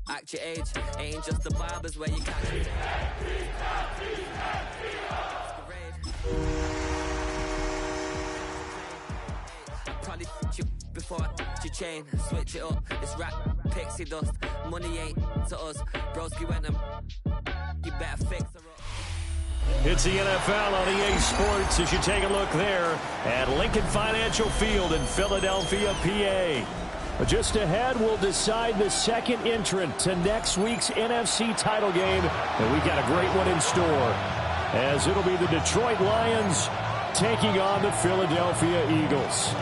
Act your age, ain't just the barbers where you catch it. Probably you before your chain, switch it up. It's rap, pixie dust, money ain't to us. Broski went them, you better fix her up. It's the NFL on EA Sports as you take a look there at Lincoln Financial Field in Philadelphia, PA. Just ahead, we'll decide the second entrant to next week's NFC title game. And we got a great one in store, as it'll be the Detroit Lions taking on the Philadelphia Eagles.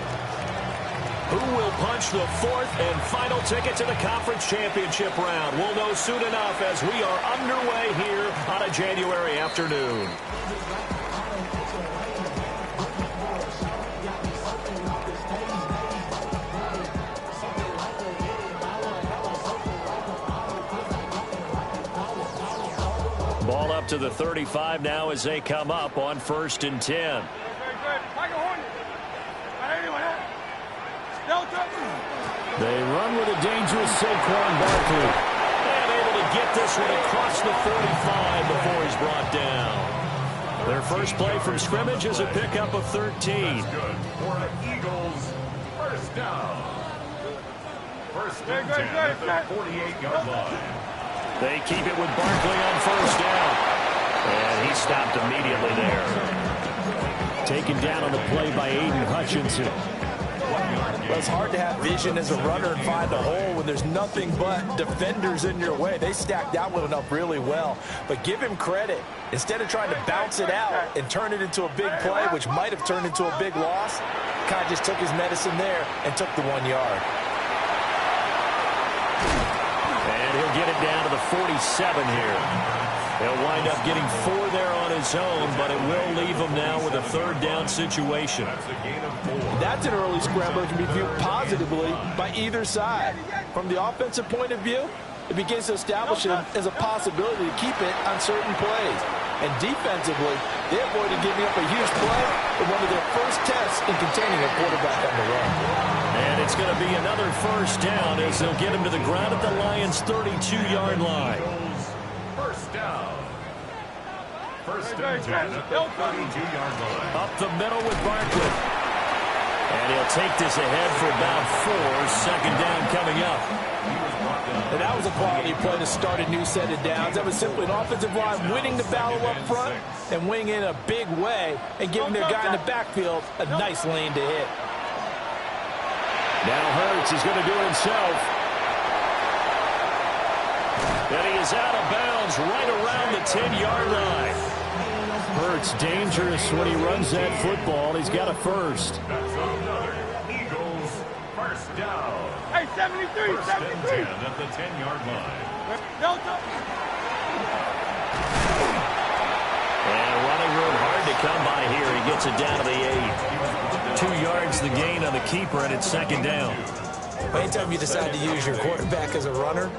Who will punch the fourth and final ticket to the conference championship round? We'll know soon enough as we are underway here on a January afternoon. Ball up to the 35 now as they come up on 1st and 10. They run with a dangerous Saquon Barkley. And able to get this one across the 45 before he's brought down. Their first play from scrimmage is a pickup of 13. That's good for an Eagles first down. First and 10 at the 48-yard line. They keep it with Barkley on first down. And he stopped immediately there. Taken down on the play by Aiden Hutchinson. Well, it's hard to have vision as a runner and find a hole when there's nothing but defenders in your way. They stacked that one up really well. But give him credit. Instead of trying to bounce it out and turn it into a big play, which might have turned into a big loss, kind of just took his medicine there and took the 1 yard. And he'll get it down to the 47 here. He'll wind up getting 4 there on his own, but it will leave him now with a third down situation. That's an early scrambler that can be viewed positively by either side. From the offensive point of view, it begins to establish him as a possibility to keep it on certain plays. And defensively, they avoided giving up a huge play in one of their first tests in containing a quarterback on the run. And it's going to be another first down as they'll get him to the ground at the Lions' 32-yard line. First down. First and 10 at the 32-yard line. Up the middle with Barkley. And he'll take this ahead for about 4. Second down coming up. And that was a quality play to start a new set of downs. That was simply an offensive line winning the battle up front and winning in a big way and giving their guy in the backfield a nice lane to hit. Now Hurts is going to do it himself. And he is out of bounds right around the 10-yard line. Hurts dangerous when he runs that football. He's got a first. That's another Eagles first down. Hey, 73, First 73. and 10 at the 10-yard line. And running room hard to come by here. He gets it down to the 8. 2 yards the gain on the keeper, and it's second down. Anytime you decide to use your quarterback as a runner,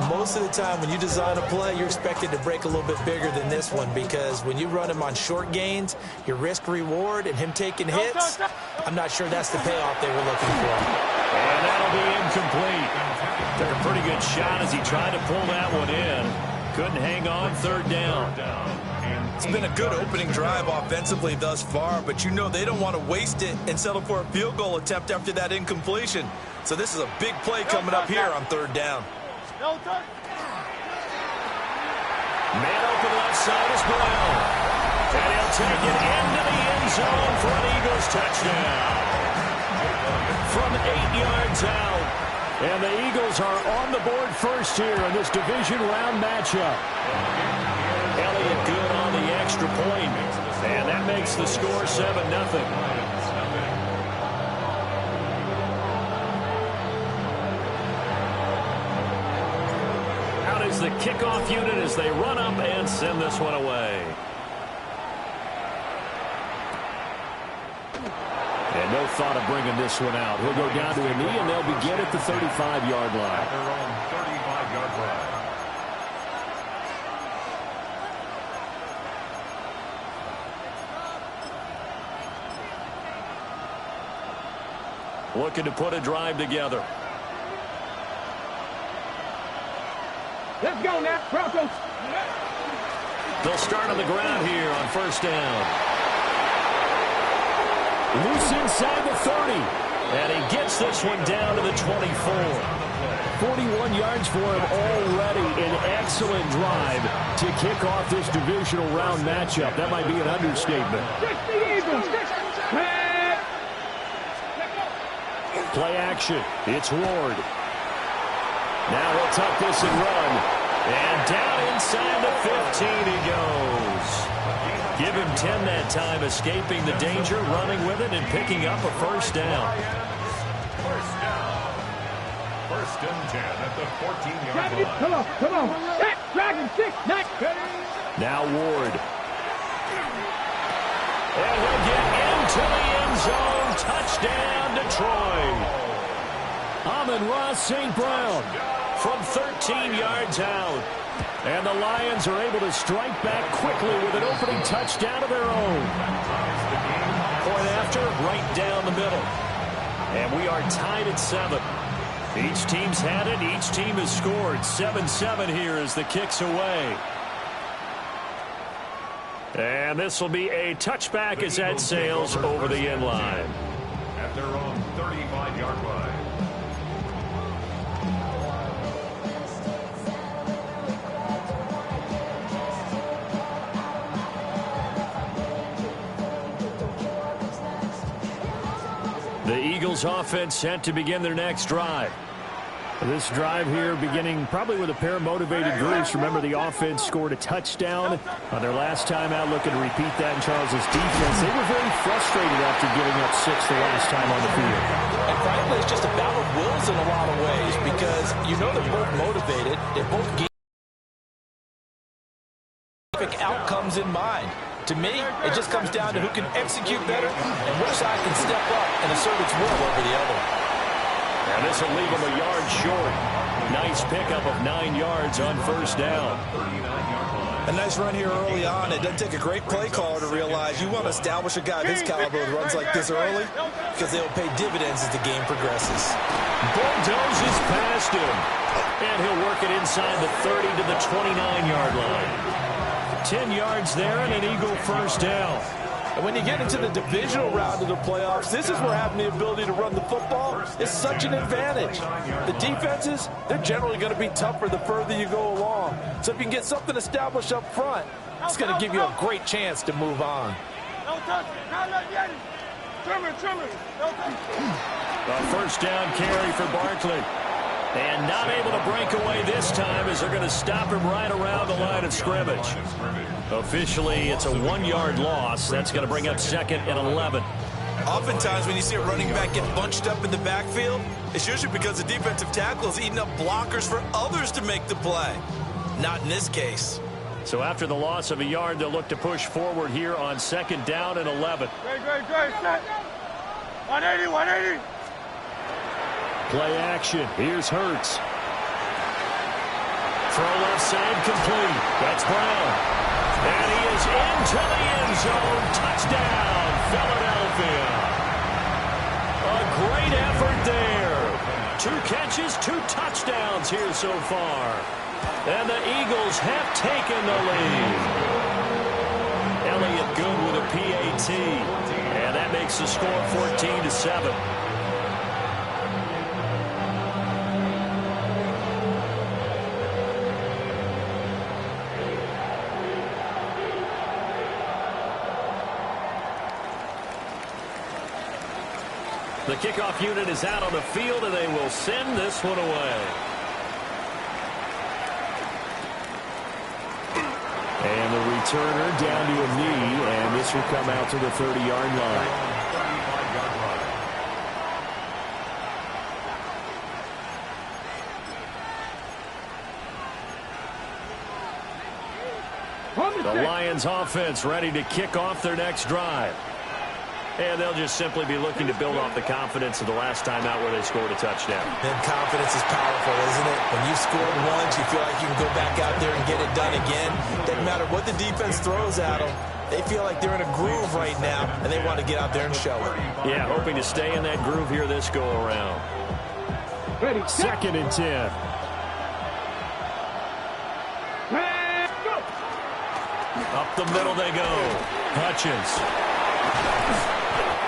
most of the time when you design a play, you're expected to break a little bit bigger than this one, because when you run him on short gains, your risk-reward and him taking hits, I'm not sure that's the payoff they were looking for. And that'll be incomplete. Took a pretty good shot as he tried to pull that one in. Couldn't hang on. Third down. It's been a good opening drive offensively thus far, but you know they don't want to waste it and settle for a field goal attempt after that incompletion. So this is a big play coming up here on third down. Man open left side is Brown. And he'll take it into the end zone for an Eagles touchdown. From 8 yards out. And the Eagles are on the board first here in this division round matchup. Elliott good on the extra point. And that makes the score 7-0. Is the kickoff unit as they run up and send this one away. And no thought of bringing this one out. He'll go down to a knee, and they'll begin at the 35-yard line. At their own 35-yard line. Looking to put a drive together. Let's go now, Broncos. They'll start on the ground here on first down. Loose inside the 30. And he gets this one down to the 24. 41 yards for him already. An excellent drive to kick off this divisional round matchup. That might be an understatement. Play action. It's Ward. Now he'll tuck this and run. And down inside the 15 he goes. Give him 10 that time, escaping the danger, running with it, and picking up a first down. First down. First and 10 at the 14-yard line. Come on. Dragon 6, 9. Now Ward. And he'll get into the end zone. Touchdown, Detroit. Amon-Ra St. Brown from 13 yards out. And the Lions are able to strike back quickly with an opening touchdown of their own. Point after, right down the middle. And we are tied at 7. Each team's had it. Each team has scored. 7-7 here as the kick's away. And this will be a touchback as that sails over the end line. At their own 35-yard line. The Eagles offense set to begin their next drive. This drive here beginning probably with a pair of motivated groups. Remember, the offense scored a touchdown on their last time out, looking to repeat that in Charles's defense. They were very frustrated after giving up 6 the last time on the field. And frankly, it's just a battle of wills in a lot of ways because you know they're both motivated. They're both outcomes in mind. To me, it just comes down to who can execute better and which side can step up and assert its will over the other. And this will leave him a yard short. Nice pickup of 9 yards on first down. A nice run here early on. It doesn't take a great play caller to realize you want to establish a guy of his caliber with runs like this early because they will pay dividends as the game progresses. Bulldozes past him. And he'll work it inside the 30 to the 29-yard line. 10 yards there and an Eagle first down. And when you get into the divisional round of the playoffs, this is where having the ability to run the football is such an advantage. The defenses, they're generally going to be tougher the further you go along. So if you can get something established up front, it's going to give you a great chance to move on. A first down carry for Barkley. And not able to break away this time as they're going to stop him right around the line of scrimmage. Officially, it's a 1-yard loss. That's going to bring up second and 11. Oftentimes, when you see a running back get bunched up in the backfield, it's usually because the defensive tackle is eating up blockers for others to make the play. Not in this case. So after the loss of a yard, they'll look to push forward here on second down and 11. Great. 180. Play action. Here's Hurts. Throw left side complete. That's Brown. And he is into the end zone. Touchdown, Philadelphia. A great effort there. 2 catches, 2 touchdowns here so far. And the Eagles have taken the lead. Elliott good with a PAT. And that makes the score 14-7. The kickoff unit is out on the field, and they will send this one away. And the returner down to a knee, and this will come out to the 30-yard line. The Lions offense ready to kick off their next drive. And they'll just simply be looking to build off the confidence of the last time out where they scored a touchdown. And confidence is powerful, isn't it? When you've scored once, you feel like you can go back out there and get it done again. Doesn't matter what the defense throws at them. They feel like they're in a groove right now, and they want to get out there and show it. Yeah, hoping to stay in that groove here this go-around. 2nd and 10. Up the middle they go. Hutchins.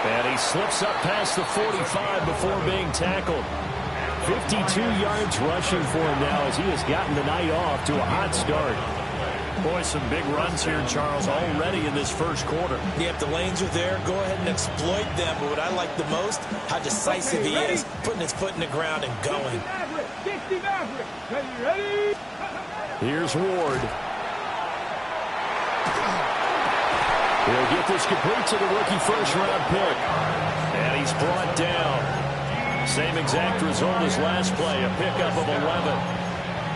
And he slips up past the 45 before being tackled. 52 yards rushing for him now as he has gotten the night off to a hot start. Boy, some big runs here, Charles, already in this first quarter. Yeah, if the lanes are there, go ahead and exploit them. But what I like the most, how decisive he is, putting his foot in the ground and going. Here's Ward. He'll get this complete to the rookie first-round pick. And he's brought down. Same exact result as last play, a pickup of 11.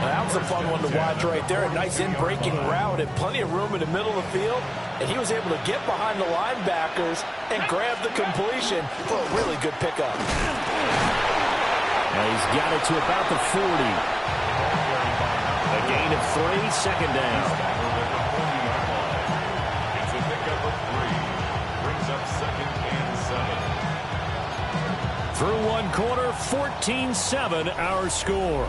That was a fun one to watch right there. A nice in-breaking route and plenty of room in the middle of the field. And he was able to get behind the linebackers and grab the completion for a really good pickup. Now he's got it to about the 40. A gain of 3, second down. Through one quarter, 14-7 our score.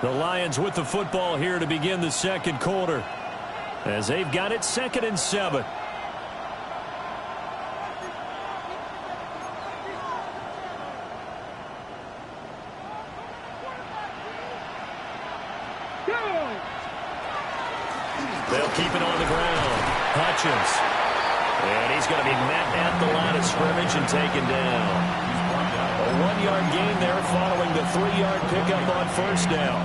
The Lions with the football here to begin the second quarter as they've got it 2nd and 7. They'll keep it on the ground. Hutchins. And he's going to be met at the line of scrimmage and taken down. A 1-yard gain there following the 3-yard pickup on first down.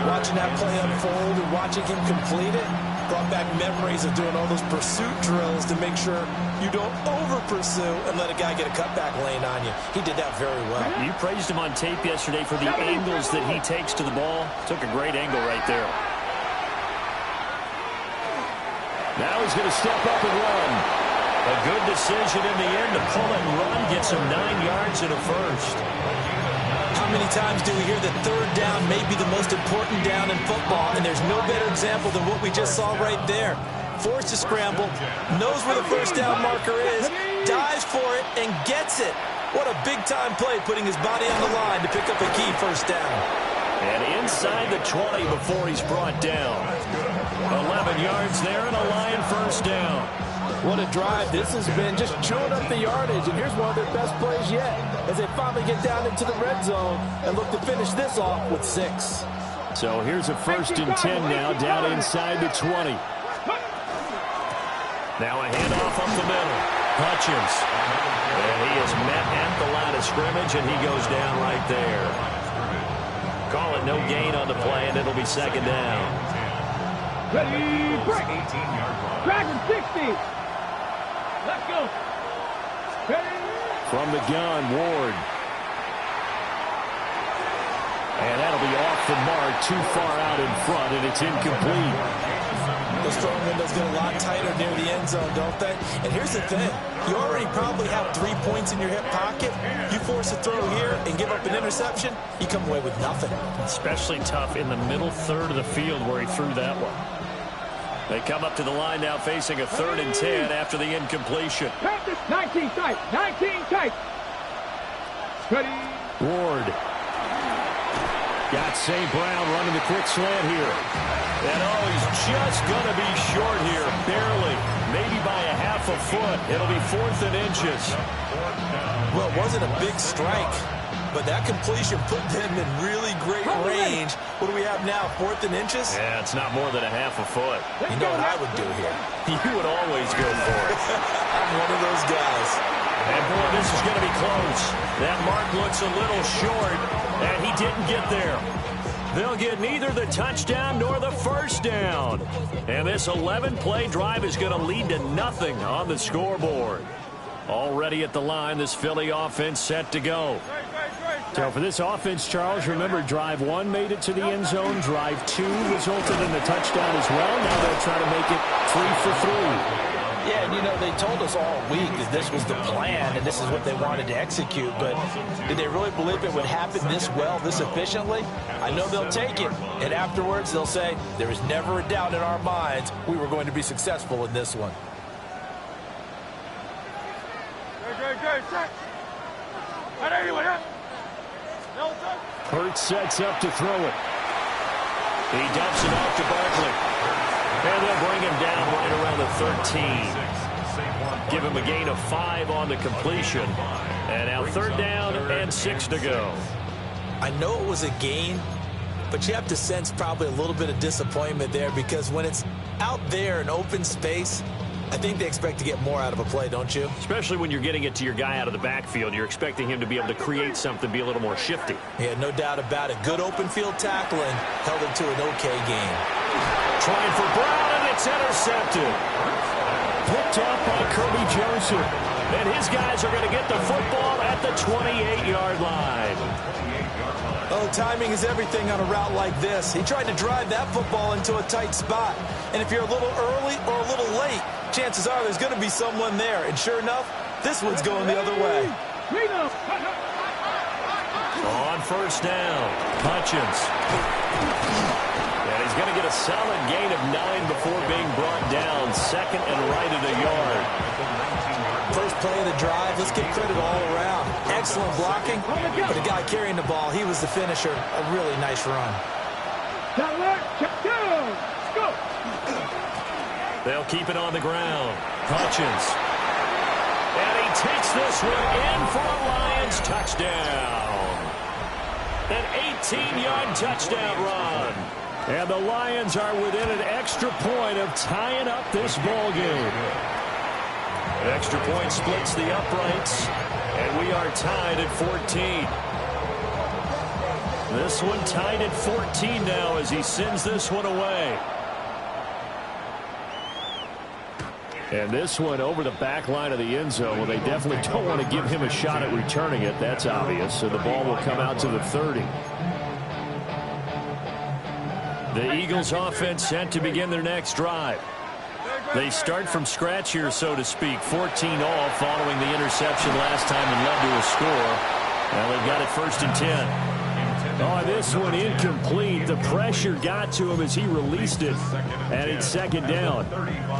Watching that play unfold and watching him complete it brought back memories of doing all those pursuit drills to make sure you don't over-pursue and let a guy get a cutback lane on you. He did that very well. You praised him on tape yesterday for the angles that he takes to the ball. Took a great angle right there. Now he's going to step up and run. A good decision in the end to pull and run, gets him 9 yards and a first. How many times do we hear that third down may be the most important down in football, and there's no better example than what we just saw right there. Forced to scramble, knows where the first down marker is, dives for it, and gets it. What a big-time play, putting his body on the line to pick up a key first down. And inside the 20 before he's brought down. 11 yards there and a Lion first down. What a drive this has been, just chewing up the yardage. And here's one of their best plays yet as they finally get down into the red zone and look to finish this off with 6. So here's a 1st and 10 now down inside the 20. Now a handoff up the middle. Hutchins. And he is met at the line of scrimmage, and he goes down right there. Call it no gain on the play, and it'll be 2nd down. Ready, break. Dragon 60. Let's go. Ready. From the gun, Ward. And that'll be off the mark, too far out in front, and it's incomplete. Those throwing windows get a lot tighter near the end zone, don't they? And here's the thing. You already probably have 3 points in your hip pocket. You force a throw here and give up an interception, you come away with nothing. Especially tough in the middle third of the field where he threw that one. They come up to the line now facing a 3rd and 10 after the incompletion. 19 tight. 19 tight. Ready. Ward. Got St. Brown running the quick slant here. And oh, he's just going to be short here. Barely. Maybe by a half a foot. It'll be 4th and inches. Well, it wasn't a big strike. but that completion put them in really great range. What do we have now, 4th and inches? Yeah, it's not more than a half a foot. You know what I would do here? You would always go for it. I'm one of those guys. And, boy, this is going to be close. That mark looks a little short, and he didn't get there. They'll get neither the touchdown nor the first down. And this 11-play drive is going to lead to nothing on the scoreboard. Already at the line, this Philly offense set to go. So for this offense, Charles, remember, drive 1 made it to the end zone. Drive 2 resulted in a touchdown as well. Now they'll try to make it 3 for 3. Yeah, and you know, they told us all week that this was the plan and this is what they wanted to execute, but did they really believe it would happen this well, this efficiently? I know they'll take it, and afterwards they'll say, there was never a doubt in our minds we were going to be successful in this one. Hurts sets up to throw it. He dumps it off to Barkley. And they'll bring him down right around the 13. Give him a gain of 5 on the completion. And now 3rd down and 6 to go. I know it was a gain, but you have to sense probably a little bit of disappointment there, because when it's out there in open space, I think they expect to get more out of a play, don't you? Especially when you're getting it to your guy out of the backfield. You're expecting him to be able to create something, be a little more shifty. Yeah, no doubt about it. Good open field tackling held him to an okay game. Trying for Brown, and it's intercepted. Picked off by Kirby Joseph. And his guys are going to get the football at the 28-yard line. Oh, timing is everything on a route like this. He tried to drive that football into a tight spot. And if you're a little early or a little late, chances are there's going to be someone there. And sure enough, this one's going the other way. On 1st down, Hutchins. And he's going to get a solid gain of 9 before being brought down. 2nd and right at a yard. First play of the drive, let's give credit all around. Excellent blocking, but the guy carrying the ball, he was the finisher. A really nice run. They'll keep it on the ground. Hutchins. And he takes this one in for a Lions touchdown. An 18-yard touchdown run. And the Lions are within an extra point of tying up this ball game. An extra point splits the uprights, and we are tied at 14. This one tied at 14 now as he sends this one away. And this one over the back line of the end zone. Well, they definitely don't want to give him a shot at returning it. That's obvious. So the ball will come out to the 30. The Eagles offense set to begin their next drive. They start from scratch here, so to speak. 14-all following the interception last time and led to a score. Now they've got it 1st and 10. Oh, this one incomplete. The pressure got to him as he released it, and it's 2nd down.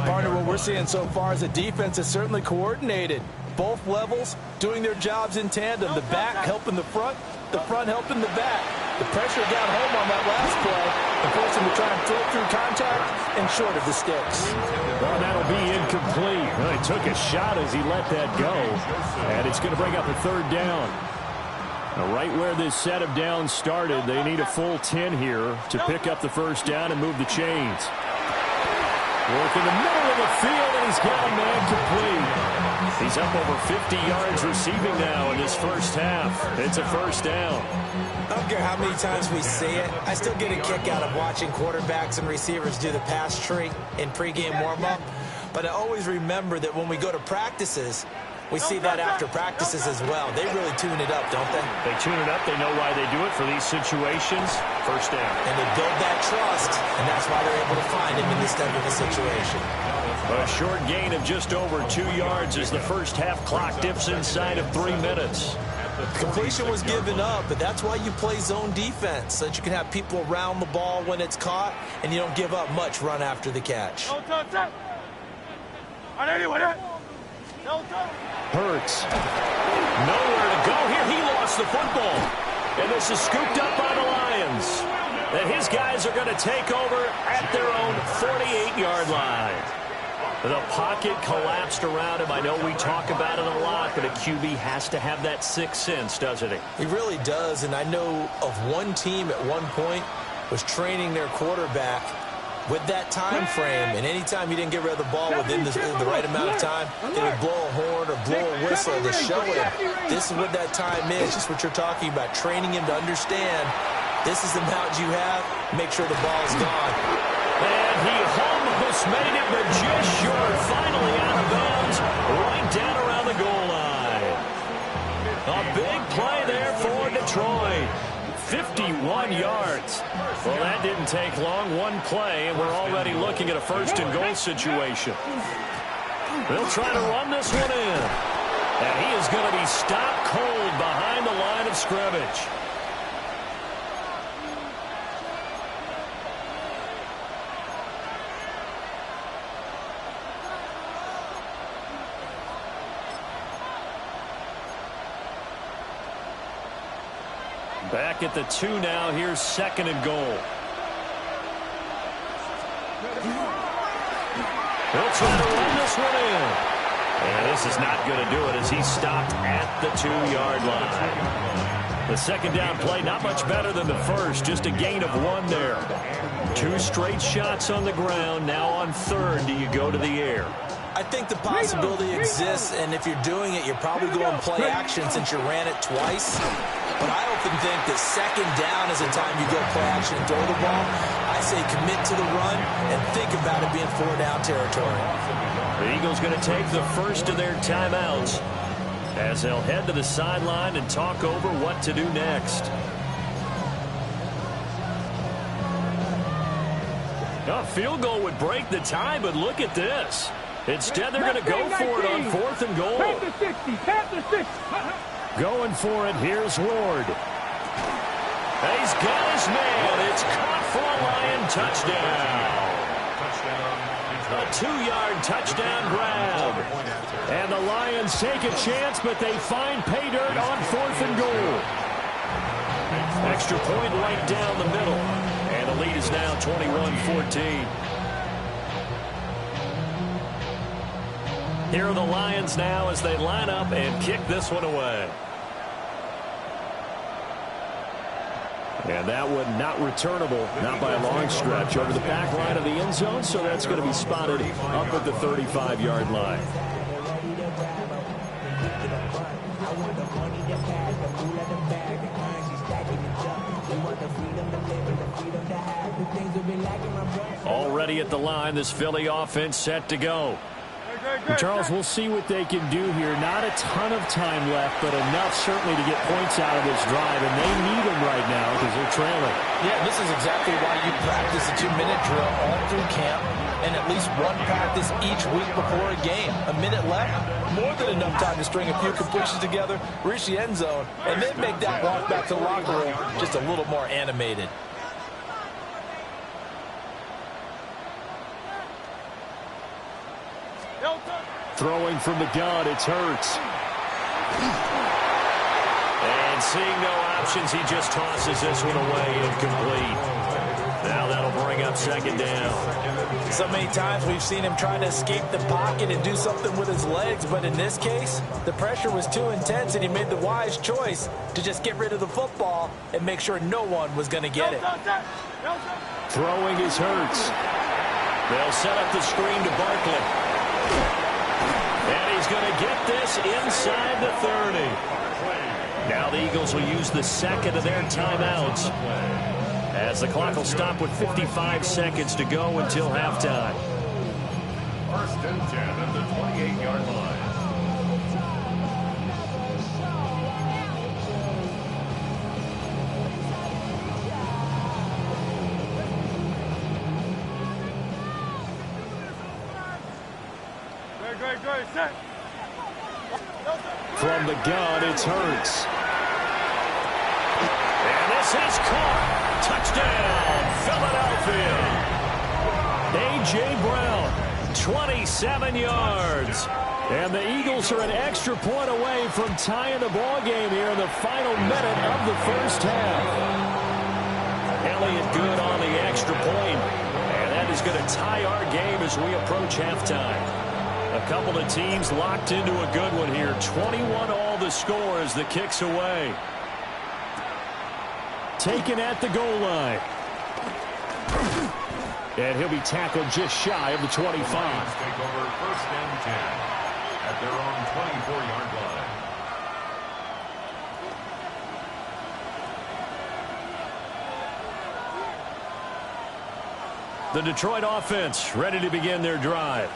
Partner, what we're seeing so far is the defense is certainly coordinated. Both levels doing their jobs in tandem. The back helping the front helping the back. The pressure got home on that last play and forced him to try and throw through contact and short of the sticks. Well, that'll be incomplete. Well, he took a shot as he let that go, and it's going to bring up a 3rd down. Now, right where this set of downs started, they need a full 10 here to pick up the 1st down and move the chains. Work in the middle of the field, and he's got a man complete. He's up over 50 yards receiving now in this first half. It's a 1st down. I don't care how many times we see it. I still get a kick out of watching quarterbacks and receivers do the pass tree in pregame warm-up. But I always remember that when we go to practices, we see that after practices as well. They really tune it up, don't they? They tune it up. They know why they do it for these situations. 1st down. And they build that trust, and that's why they're able to find him in this type of a situation. A short gain of just over 2 yards as the first half clock dips inside of 3 minutes. Completion was given up, but that's why you play zone defense, so that you can have people around the ball when it's caught, and you don't give up much run after the catch. Hurts. Nowhere to go here. He lost the football. And this is scooped up by the Lions. And his guys are going to take over at their own 48-yard line. The pocket collapsed around him. I know we talk about it a lot, but a QB has to have that sixth sense, doesn't he? He really does, and I know of one team at one point was training their quarterback with that time frame, and anytime he didn't get rid of the ball within the right amount of time, they would blow a horn or blow a whistle to show him this is what that time is, just what you're talking about, training him to understand this is the amount you have, make sure the ball's gone. And he almost made it, but just short. Finally out of bounds, right down around the goal line. A big play there for Detroit. 51 yards. Well, that didn't take long. One play, and we're already looking at a first-and-goal situation. They'll try to run this one in. And he is going to be stopped cold behind the line of scrimmage. Back at the 2 now. Here's second and goal. He'll try to run this one in. And this is not going to do it as he's stopped at the 2-yard line. The second down play, not much better than the first. Just a gain of 1 there. 2 straight shots on the ground. Now on third, do you go to the air? I think the possibility exists, and if you're doing it, you're probably going play action since you ran it twice. But I often think that second down is a time you go play action and throw the ball. I say commit to the run and think about it being 4-down territory. The Eagles going to take the first of their timeouts as they'll head to the sideline and talk over what to do next. A field goal would break the tie, but look at this. Instead, they're going to go for it on 4th and goal. Panther 60, Panther 60. Going for it, here's Ward. He's got his man. It's caught for a Lion touchdown. A 2-yard touchdown grab. And the Lions take a chance, but they find pay dirt on 4th and goal. Extra point right down the middle. And the lead is now 21-14. Here are the Lions now as they line up and kick this one away. And that one not returnable, not by a long stretch, over the back line of the end zone, so that's going to be spotted up at the 35-yard line. Already at the line, this Philly offense set to go. Charles, we'll see what they can do here. Not a ton of time left, but enough certainly to get points out of this drive, and they need them right now because they're trailing. Yeah, this is exactly why you practice a 2-minute drill all through camp and at least one practice each week before a game. A minute left, more than enough time to string a few completions together, reach the end zone, and then make that walk back to the locker room just a little more animated. Throwing from the gun, it's Hurts. And seeing no options, he just tosses this one away, incomplete. Now that'll bring up second down. So many times we've seen him trying to escape the pocket and do something with his legs, but in this case, the pressure was too intense and he made the wise choice to just get rid of the football and make sure no one was going to get it. Throwing is Hurts. They'll set up the screen to Barkley. And he's going to get this inside the 30. Now the Eagles will use the second of their timeouts as the clock will stop with 55 seconds to go until halftime. First and 10 at the 28-yard line. From the gun, it's Hurts. And this is caught. Touchdown, Philadelphia. A.J. Brown, 27 yards. And the Eagles are an extra point away from tying the ball game here in the final minute of the first half. Elliott good on the extra point. And that is going to tie our game as we approach halftime. A couple of teams locked into a good one here. 21 all the score as the kick's away. Taken at the goal line. And he'll be tackled just shy of the 25. Take over 1st and 10 at their own 24-yard line. The Detroit offense ready to begin their drive.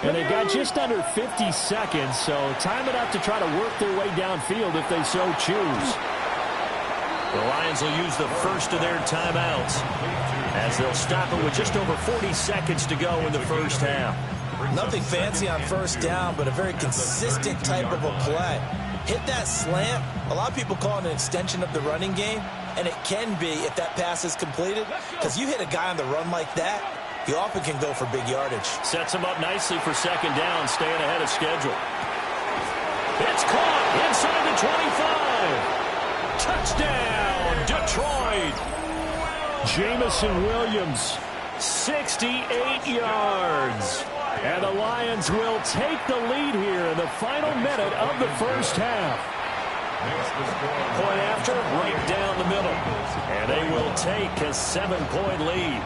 And they've got just under 50 seconds, so time enough to try to work their way downfield if they so choose. The Lions will use the first of their timeouts as they'll stop it with just over 40 seconds to go in the first half. Nothing fancy on first down, but a very consistent type of a play. Hit that slant. A lot of people call it an extension of the running game, and it can be if that pass is completed, because you hit a guy on the run like that, he often can go for big yardage. Sets him up nicely for second down, staying ahead of schedule. It's caught inside the 25. Touchdown, Detroit. Jamison Williams, 68 yards. And the Lions will take the lead here in the final minute of the first half. Point after, right down the middle. And they will take a 7-point lead.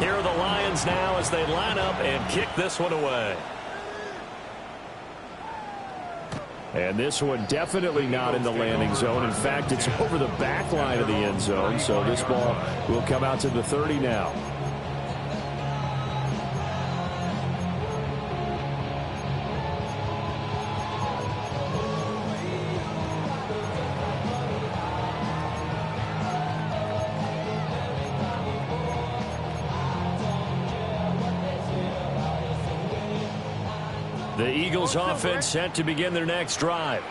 Here are the Lions now as they line up and kick this one away. And this one definitely not in the landing zone. In fact, it's over the back line of the end zone. So this ball will come out to the 30 now. The Eagles offense set to begin their next drive.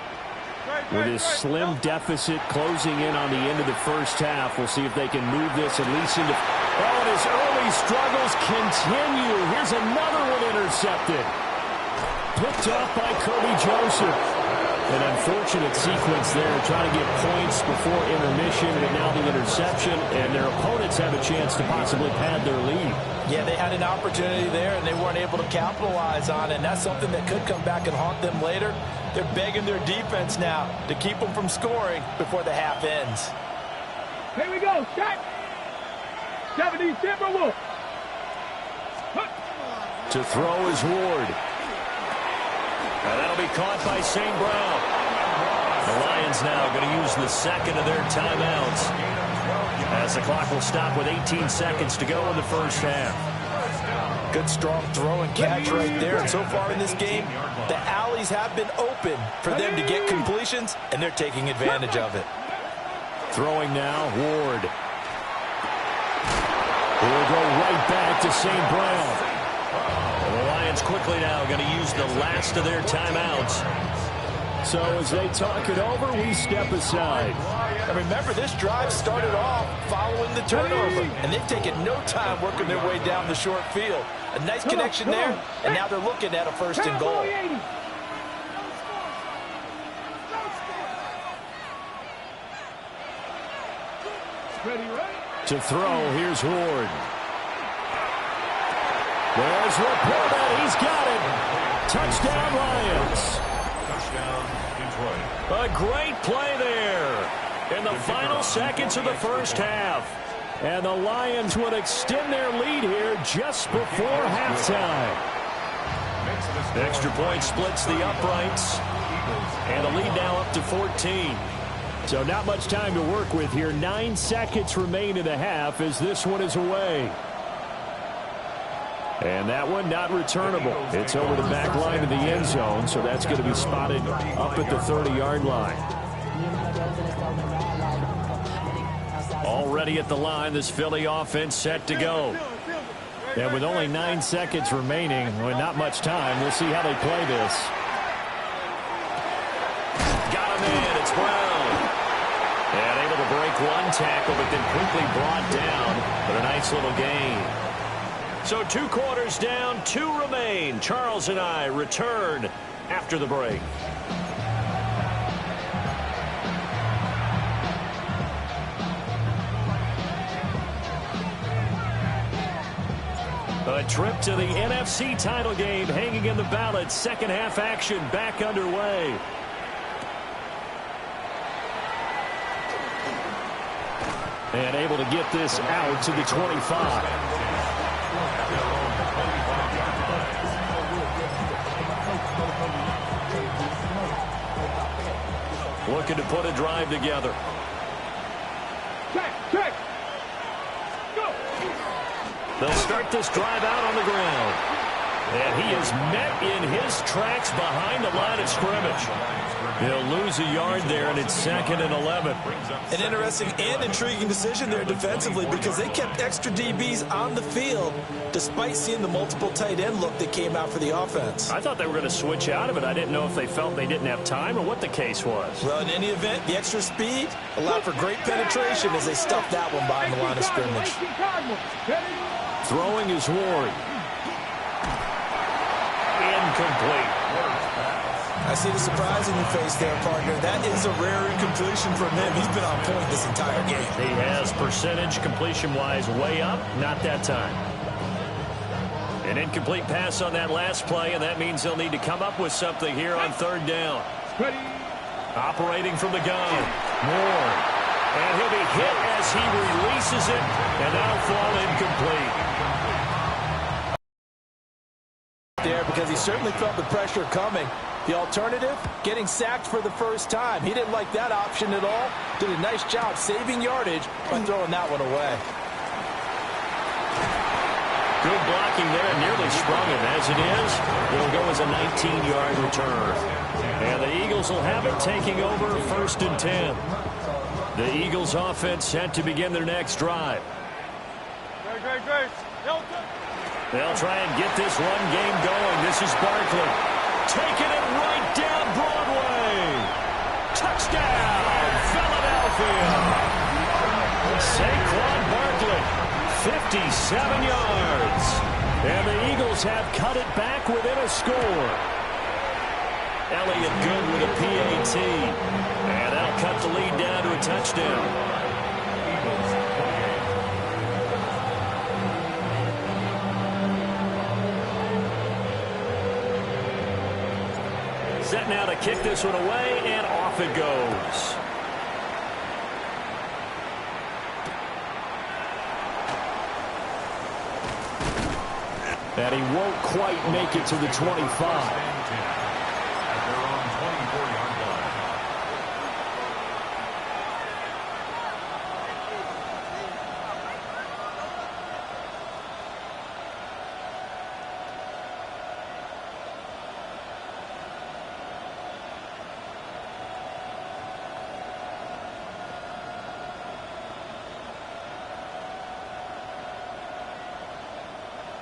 With this slim deficit closing in on the end of the first half, we'll see if they can move this at least into... Oh, and his early struggles continue. Here's another one intercepted. Picked off by Kirby Joseph. An unfortunate sequence there, trying to get points before intermission, but now the interception, and their opponents have a chance to possibly pad their lead. Yeah, they had an opportunity there, and they weren't able to capitalize on it, and that's something that could come back and haunt them later. They're begging their defense now to keep them from scoring before the half ends. Here we go, set. 70 Timberwolves. To throw is Ward. And that'll be caught by St. Brown. The Lions now going to use the second of their timeouts as the clock will stop with 18 seconds to go in the first half. Good strong throw and catch right there. And so far in this game, the alleys have been open for them to get completions, and they're taking advantage of it. Throwing now, Ward. He'll go right back to St. Brown. The Lions quickly now going to use the last of their timeouts. So as they talk it over, we step aside. And remember, this drive started off following the turnover, and they've taken no time working their way down the short field. A nice connection there, and now they're looking at a 1st and goal. To throw, here's Ward. There's Laporta. He's got it. Touchdown, Lions. Touchdown, Detroit. A great play there in the final seconds of the first half. And the Lions would extend their lead here just before halftime. The extra point splits the uprights. And the lead now up to 14. So not much time to work with here. 9 seconds remain in the half as this one is away. And that one not returnable. It's over the back line of the end zone, so that's going to be spotted up at the 30-yard line. Already at the line, this Philly offense set to go. And with only 9 seconds remaining, with not much time, we'll see how they play this. Got him in. It's Brown. And able to break one tackle, but then quickly brought down. But a nice little gain. So 2 quarters down, 2 remain. Charles and I return after the break. A trip to the NFC title game hanging in the balance. Second half action back underway. And able to get this out to the 25. Looking to put a drive together. Check. Go. They'll start this drive out on the ground. And he is met in his tracks behind the line of scrimmage. He'll lose a yard there, and it's 2nd and 11. An interesting and intriguing decision there defensively because they kept extra DBs on the field despite seeing the multiple tight end look that came out for the offense. I thought they were going to switch out of it. I didn't know if they felt they didn't have time or what the case was. Well, in any event, the extra speed allowed for great penetration as they stuffed that one behind the line of scrimmage. Throwing is Ward. Incomplete. I see the surprise in your face there, partner. That is a rare incompletion from him. He's been on point this entire game. He has percentage completion-wise way up. Not that time. An incomplete pass on that last play, and that means they'll need to come up with something here on 3rd down. Operating from the gun. Moore. And he'll be hit as he releases it, and that'll fall incomplete. There because he certainly felt the pressure coming. The alternative, getting sacked for the first time. He didn't like that option at all. Did a nice job saving yardage by throwing that one away. Good blocking there, nearly sprung him. As it is, it'll go as a 19-yard return. And the Eagles will have it, taking over 1st and 10. The Eagles offense set to begin their next drive. Great. They'll try and get this one game going. This is Barkley. Taking it right down Broadway. Touchdown, Philadelphia. Saquon Barkley, 57 yards. And the Eagles have cut it back within a score. Elliott good with a PAT. And that'll cut the lead down to a touchdown. Set now to kick this one away, and off it goes. And he won't quite make it to the 25.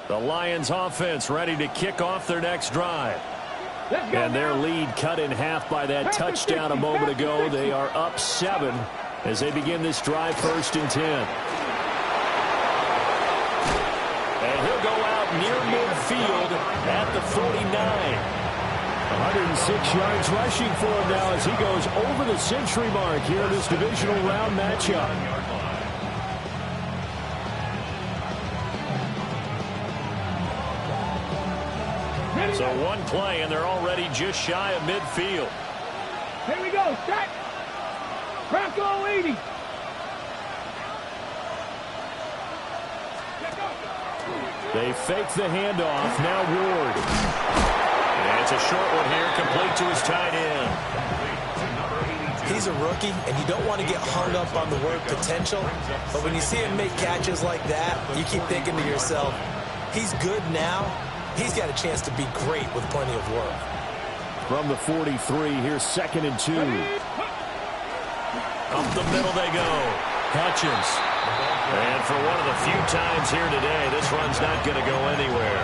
The Lions offense ready to kick off their next drive. And their lead cut in half by that touchdown a moment ago. They are up 7 as they begin this drive 1st and 10. And he'll go out near midfield at the 49. 106 yards rushing for him now as he goes over the century mark here in this divisional round matchup. So one play, and they're already just shy of midfield. Here we go, set. Bronco 80. They fake the handoff. Now Ward. And it's a short one here, complete to his tight end. He's a rookie, and you don't want to get hung up on the word potential. But when you see him make catches like that, you keep thinking to yourself, he's good now. He's got a chance to be great with plenty of work. From the 43, here's 2nd and 2. Up the middle they go. Hutchins. And for one of the few times here today, this run's not going to go anywhere.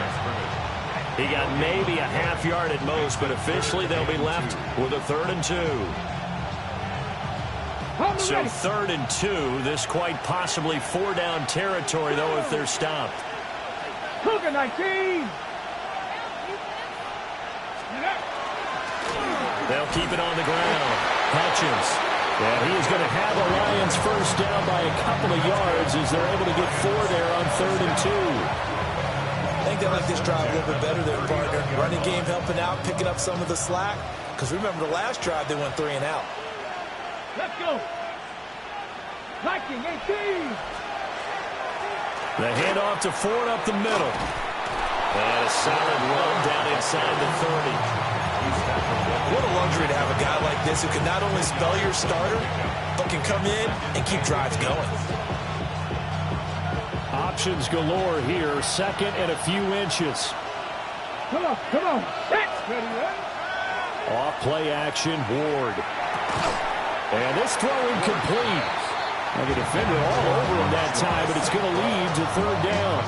He got maybe a half yard at most, but officially they'll be left with a 3rd and 2. So 3rd and 2, this quite possibly 4-down territory, though, if they're stopped. Cougar 19. They'll keep it on the ground. Hutchins. And he is going to have a Lions first down by a couple of yards as they're able to get 4 there on 3rd and 2. I think they like this drive a little bit better there, partner. Running game helping out, picking up some of the slack. Because remember, the last drive, they went 3 and out. Let's go. Blocking 18. The handoff to Ford up the middle. And a solid run down inside the 30. What a luxury to have a guy like this who can not only spell your starter, but can come in and keep drives going. Options galore here. Second and a few inches. Come on, come on. That's ready, right? Off play action, Ward. And this throw incomplete. And the defender all over him that time, but it's going to lead to third down.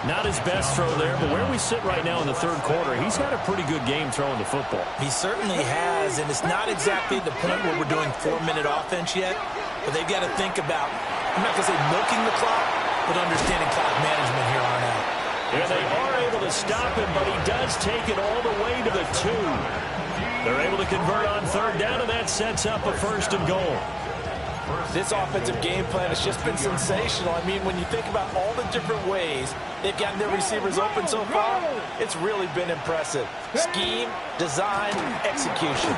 Not his best throw there, but where we sit right now in the third quarter, he's had a pretty good game throwing the football. He certainly has, and it's not exactly the point where we're doing 4-minute offense yet, but they've got to think about, I'm not going to say milking the clock, but understanding clock management here on out. And they are able to stop him, but he does take it all the way to the 2. They're able to convert on third down, and that sets up a first and goal. This offensive game plan has just been sensational. I mean, when you think about all the different ways they've gotten their receivers open so far, it's really been impressive. Scheme, design, execution.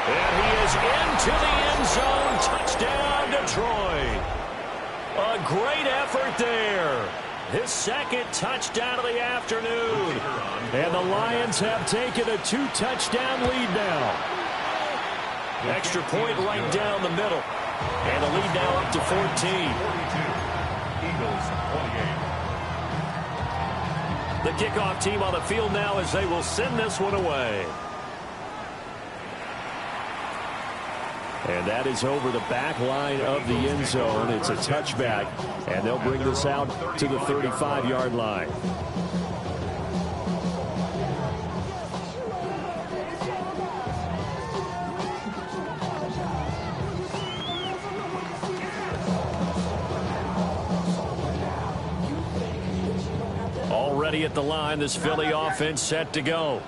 And he is into the end zone. Touchdown, Detroit. A great effort there. His second touchdown of the afternoon. And the Lions have taken a 2-touchdown lead now. Extra point right down the middle. And the lead now up to 14. 42. Eagles 28. The kickoff team on the field now as they will send this one away. And that is over the back line of the end zone. It's a touchback, and they'll bring this out to the 35-yard line. Already at the line, this Philly offense set to go.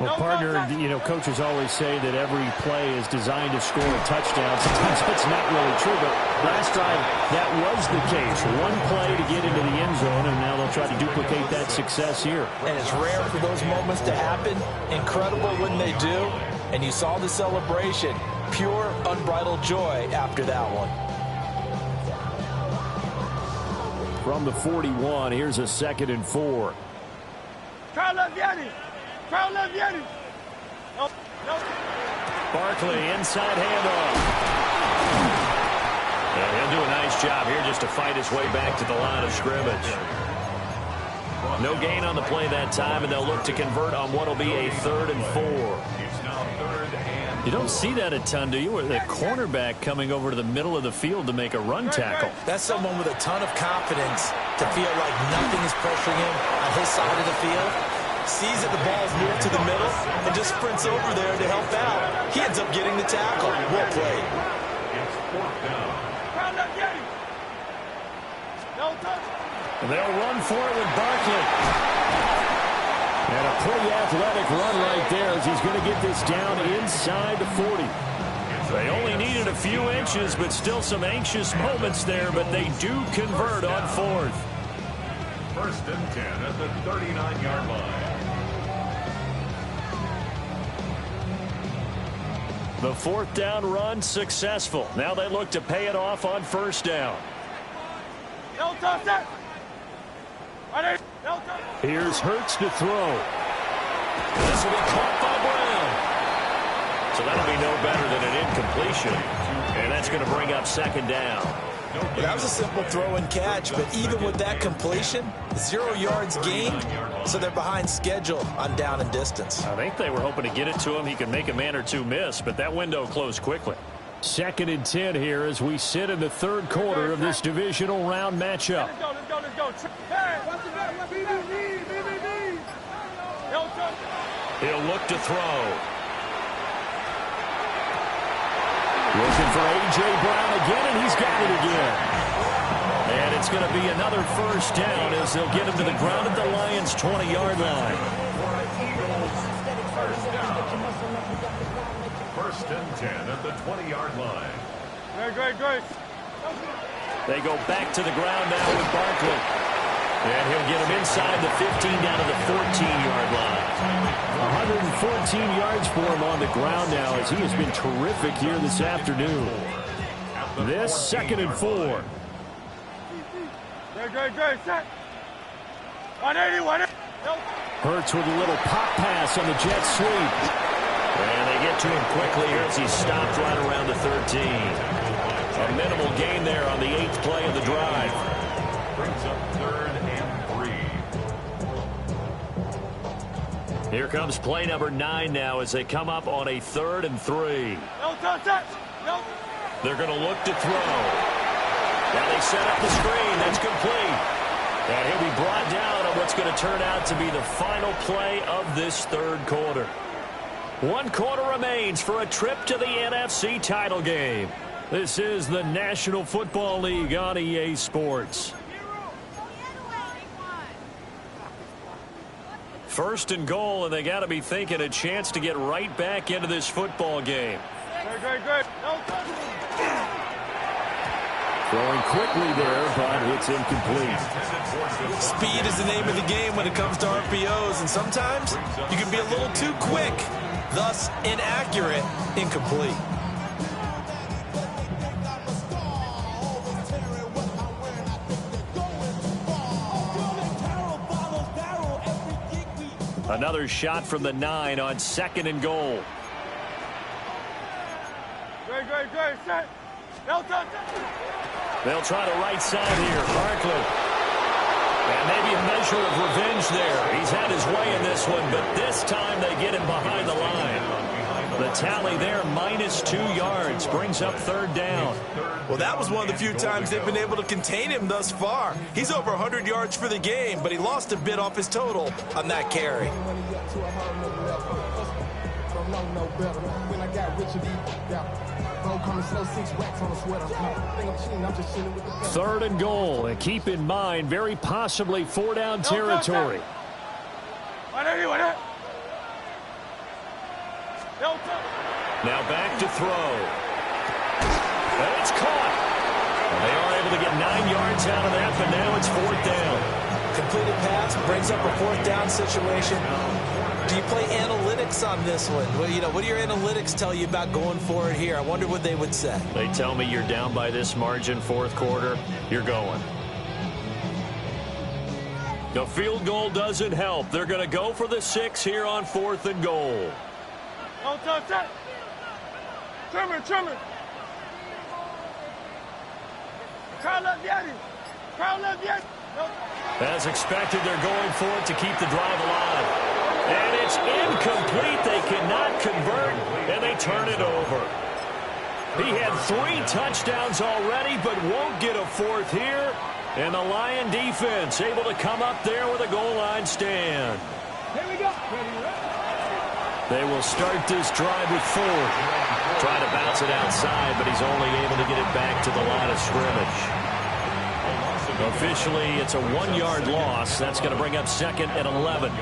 Well, partner, you know, coaches always say that every play is designed to score a touchdown. Sometimes that's not really true, but last drive, that was the case. One play to get into the end zone, and now they'll try to duplicate that success here. And it's rare for those moments to happen. Incredible when they do. And you saw the celebration. Pure, unbridled joy after that one. From the 41, here's a 2nd and 4. Barkley, inside handoff. And he'll do a nice job here just to fight his way back to the line of scrimmage. No gain on the play that time, and they'll look to convert on what will be a 3rd and 4. You don't see that a ton, do you? With a cornerback coming over to the middle of the field to make a run tackle. That's someone with a ton of confidence to feel like nothing is pressuring him on his side of the field. Sees that the ball is moved to the middle and just sprints over there to help out. He ends up getting the tackle. Well played. And they'll run for it with Barkley. And a pretty athletic run right there as he's going to get this down inside the 40. They only needed a few inches, but still some anxious moments there, but they do convert on 4th. 1st and 10 at the 39-yard line. The 4th down run successful. Now they look to pay it off on 1st down. Here's Hurts to throw. This will be caught by Brown. So that'll be no better than an incompletion. And that's going to bring up 2nd down. Well, that was a simple throw and catch, but even with that completion, 0 yards gained, so they're behind schedule on down and distance. I think they were hoping to get it to him. He could make a man or two miss, but that window closed quickly. 2nd and 10 here as we sit in the 3rd quarter of this divisional round matchup. Let's go. He'll look to throw. Looking for A.J. Brown again, and he's got it again. And it's going to be another 1st down as they'll get him to the ground at the Lions' 20-yard line. 1st and 10 at the 20-yard line. Great. They go back to the ground now with Barkley. And he'll get him inside the 15 down to the 14-yard line. 114 yards for him on the ground now as he has been terrific here this afternoon. This 2nd and 4. Good. Set. 180. Hurts with a little pop pass on the jet sweep. And they get to him quickly here as he's stopped right around the 13. A minimal gain there on the 8th play of the drive. Brings up 3rd and 3. Here comes play number 9 now as they come up on a 3rd and 3. No. They're going to look to throw. Now they set up the screen. That's complete. And he'll be brought down on what's going to turn out to be the final play of this 3rd quarter. 1 quarter remains for a trip to the NFC title game. This is the National Football League on EA Sports. 1st and goal, and they got to be thinking a chance to get right back into this football game. Good. Throwing quickly there, but it's incomplete. Speed is the name of the game when it comes to RPOs, and sometimes you can be a little too quick, thus inaccurate, incomplete. Another shot from the 9 on 2nd and goal. Good. Set. They'll try the right side here. Barkley. And maybe a measure of revenge there. He's had his way in this one, but this time they get him behind the line. The tally there, -2 yards, brings up 3rd down. Well, that was one of the few times they've been able to contain him thus far. He's over 100 yards for the game, but he lost a bit off his total on that carry. 3rd and goal, and keep in mind, very possibly 4-down territory. Now back to throw. And it's caught. And they are able to get 9 yards out of that, but now it's 4th down. Completed pass brings up a 4th down situation. Do you play analytics on this one? Well, what do your analytics tell you about going for it here? I wonder what they would say. They tell me you're down by this margin, 4th quarter, you're going. The field goal doesn't help. They're going to go for the 6 here on 4th and goal. Trimmer. Crowd left Yeti. As expected, they're going for it to keep the drive alive. And it's incomplete. They cannot convert, and they turn it over. He had 3 touchdowns already, but won't get a 4th here. And the Lion defense able to come up there with a goal line stand. Here we go. They will start this drive with 4. Trying to bounce it outside, but he's only able to get it back to the line of scrimmage. Officially, it's a 1-yard loss. That's going to bring up 2nd and 11.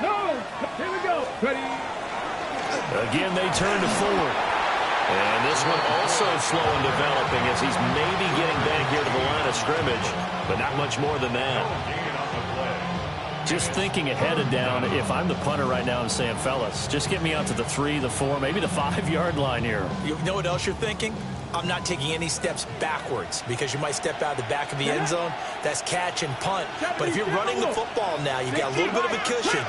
No. Here we go. Ready. Again, they turn to 4. And this one also slow in developing as he's maybe getting back here to the line of scrimmage, but not much more than that. Just thinking ahead of down, if I'm the punter right now, I'm saying, fellas, just get me out to the 3, the 4, maybe the 5-yard line here. You know what else you're thinking? I'm not taking any steps backwards because you might step out of the back of the end zone. That's catch and punt. But if you're running the football now, you've got a little bit of a cushion.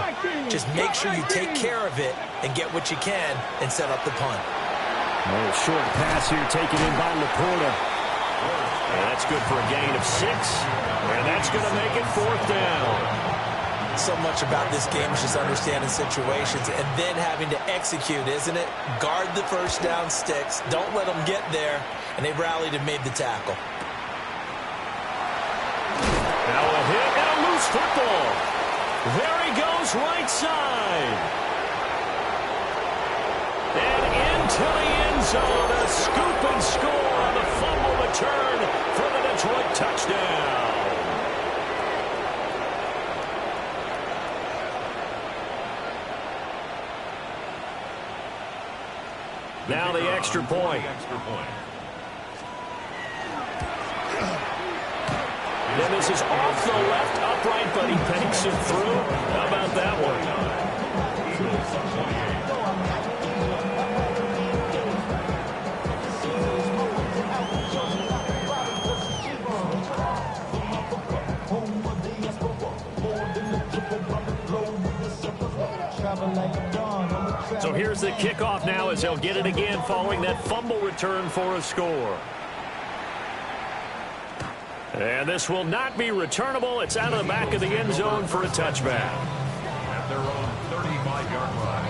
Just make sure you take care of it and get what you can and set up the punt. A short pass here taken in by Laporta. And that's good for a gain of 6. And that's going to make it 4th down. So much about this game is just understanding situations and then having to execute, isn't it? Guard the first down sticks. Don't let them get there. And they rallied and made the tackle. Now a hit and a loose football. There he goes, right side. And into the end zone, a scoop and score on the fumble return for the Detroit touchdown. Now the extra point. And this is off the left upright, but he banks it through. How about that one? So here's the kickoff now as they'll get it again following that fumble return for a score. And this will not be returnable. It's out of the back of the end zone for a touchback. At their own 35-yard line.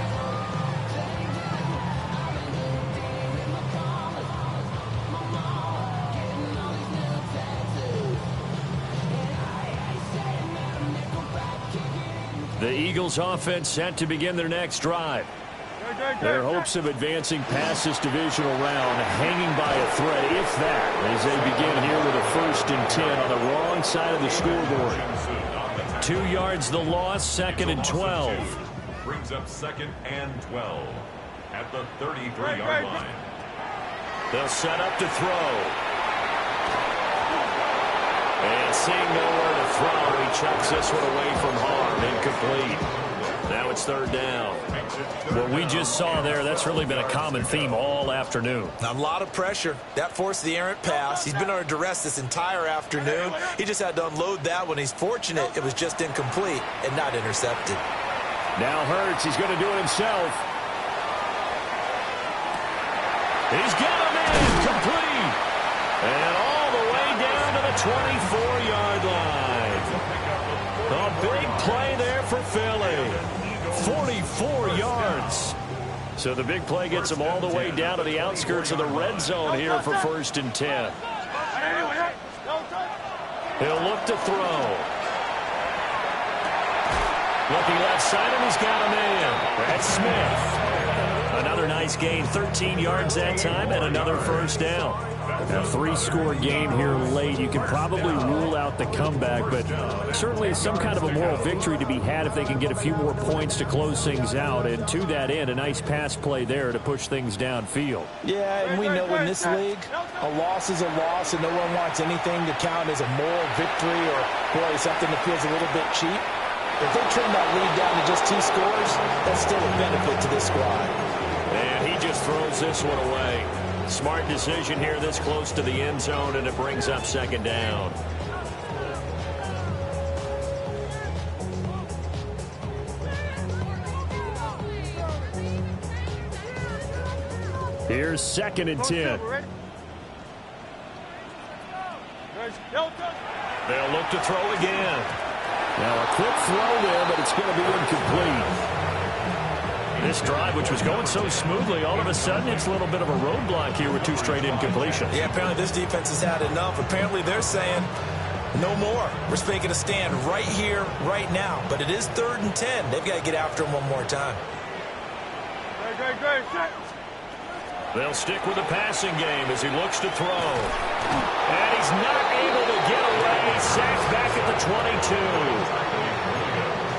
The Eagles offense set to begin their next drive. Their hopes of advancing past this divisional round hanging by a thread, if that, as they begin here with a 1st and 10 on the wrong side of the scoreboard. 2 yards the loss, 2nd and 12. Brings up 2nd and 12 at the 33-yard line. They'll set up to throw. And seeing nowhere to throw, he chucks this one away from harm, incomplete. Now it's 3rd down. What we just saw there, that's really been a common theme all afternoon. A lot of pressure. That forced the errant pass. He's been under duress this entire afternoon. He just had to unload that one. He's fortunate it was just incomplete and not intercepted. Now Hurts, he's going to do it himself. He's got him in, complete. And all the way down to the 24-yard line. A big play there for Philly. 44 yards. So the big play gets him all the way down to the outskirts of the red zone here for 1st and 10. He'll look to throw. Looking left side, and he's got him in. That's Smith. Another nice gain, 13 yards that time, and another 1st down. A 3-score game here late. You can probably rule out the comeback, but certainly some kind of a moral victory to be had if they can get a few more points to close things out. And to that end, a nice pass play there to push things downfield. Yeah, and we know in this league, a loss is a loss, and no one wants anything to count as a moral victory or, boy, something that feels a little bit cheap. If they trim that lead down to just 2 scores, that's still a benefit to this squad. And he just throws this one away. Smart decision here this close to the end zone, and it brings up 2nd down. Here's 2nd and 10. They'll look to throw again. Now a quick throw there, but it's going to be incomplete. This drive, which was going so smoothly, all of a sudden it's a little bit of a roadblock here with 2 straight incompletions. Yeah, apparently this defense has had enough. Apparently they're saying no more. We're making a stand right here, right now. But it is 3rd and 10. They've got to get after him one more time. They'll stick with the passing game as he looks to throw. And he's not able to get away. He's sacked back at the 22.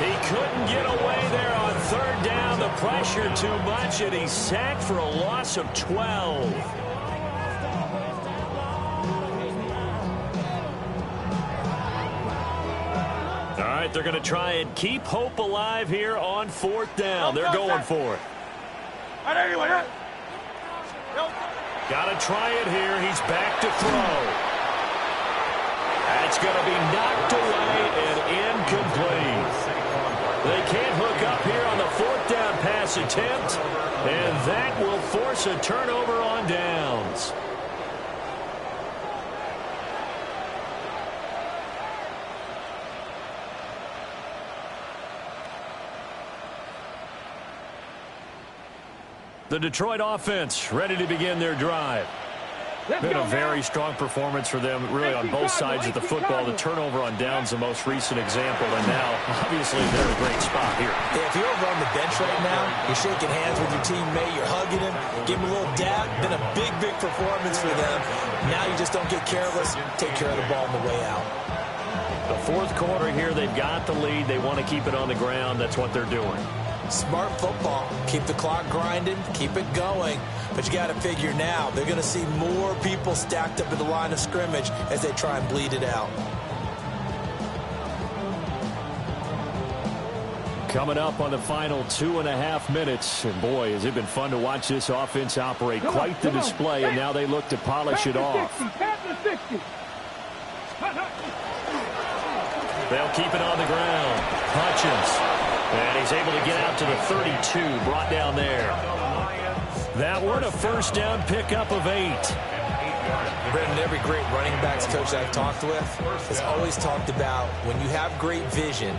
He couldn't get away there on 3rd down. The pressure too much, and he's sacked for a loss of 12. All right, they're going to try and keep hope alive here on 4th down. They're going for it. Got to try it here. He's back to throw. That's going to be knocked away and incomplete. They can't hook up here on the 4th down pass attempt, and that will force a turnover on downs. The Detroit offense ready to begin their drive. Been a very strong performance for them, really, on both sides of the football. The turnover on downs, the most recent example, and now, obviously, they're in a great spot here. Yeah, if you're over on the bench right now, you're shaking hands with your teammate, you're hugging him, give him a little dab. Been a big, big performance for them. Now you just don't get careless. Take care of the ball on the way out. The 4th quarter here, they've got the lead. They want to keep it on the ground. That's what they're doing. Smart football. Keep the clock grinding. Keep it going. But you got to figure now, they're going to see more people stacked up at the line of scrimmage as they try and bleed it out. Coming up on the final 2.5 minutes. And boy, has it been fun to watch this offense operate. Quite the display, and now they look to polish it off. They'll keep it on the ground. Hutchins. And he's able to get out to the 32. Brought down there. That one a first down pickup of 8. Brendan, every great running backs coach I've talked with has always talked about when you have great vision,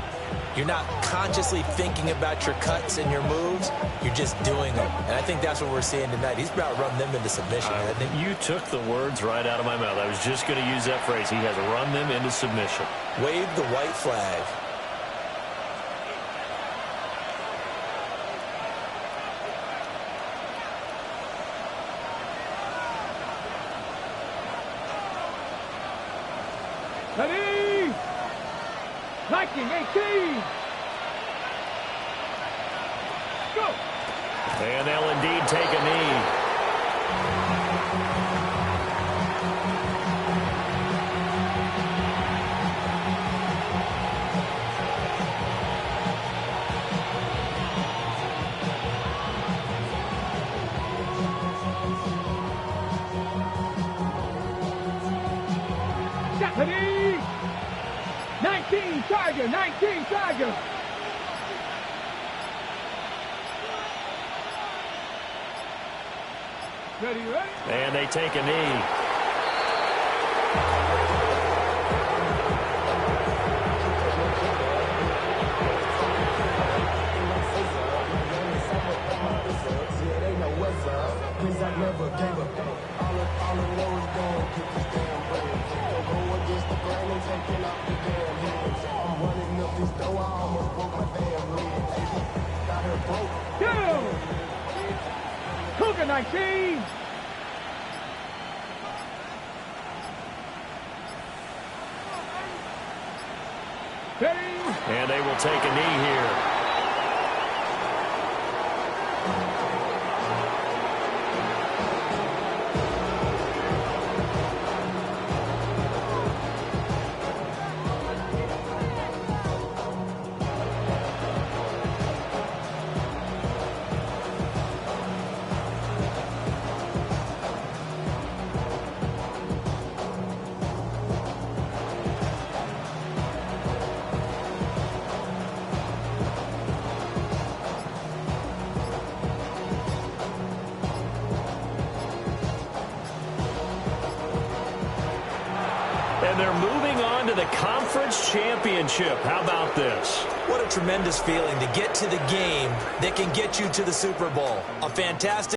you're not consciously thinking about your cuts and your moves. You're just doing them. And I think that's what we're seeing tonight. He's about to run them into submission, hasn't he? You took the words right out of my mouth. I was just going to use that phrase. He has run them into submission. Wave the white flag. Ready? 19-18. Go. And they'll indeed take a knee. Ready? 19 Tiger, 19 Tiger. Ready? And they take a knee. Cougar 19. Ready? And they will take a knee here. And they're moving on to the conference championship. How about this? What a tremendous feeling to get to the game that can get you to the Super Bowl. A fantastic